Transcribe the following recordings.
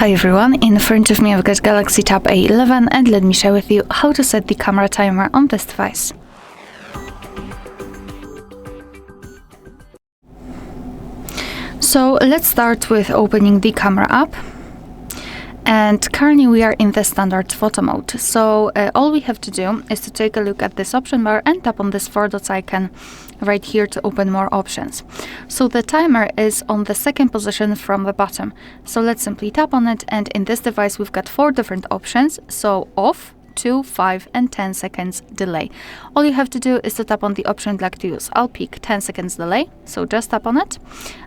Hi everyone, in front of me I've got Galaxy Tab A11 and let me share with you how to set the camera timer on this device. So let's start with opening the camera app. And currently we are in the standard photo mode. So all we have to do is to take a look at this option bar and tap on this 4 dots icon right here to open more options. So the timer is on the second position from the bottom. So let's simply tap on it, and in this device we've got 4 different options. So off, 2, 5 and 10 seconds delay. All you have to do is to tap on the option you'd like to use. I'll pick 10 seconds delay, so just tap on it.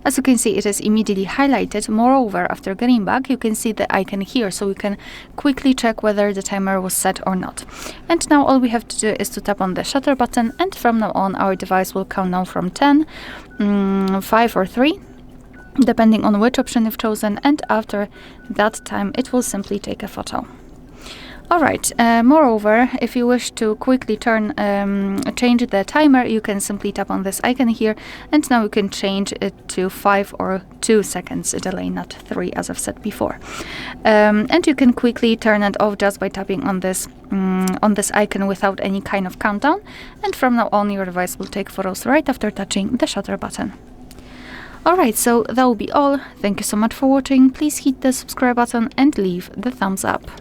As you can see, it is immediately highlighted. Moreover, after getting back, you can see the icon here, so we can quickly check whether the timer was set or not. And now all we have to do is to tap on the shutter button, and from now on our device will count down from 10, 5 or 3, depending on which option you've chosen, and after that time it will simply take a photo. Alright, moreover, if you wish to quickly change the timer, you can simply tap on this icon here, and now you can change it to 5 or 2 seconds delay, not 3 as I've said before. And you can quickly turn it off just by tapping on this icon without any kind of countdown, and from now on your device will take photos right after touching the shutter button. Alright, so that will be all. Thank you so much for watching. Please hit the subscribe button and leave the thumbs up.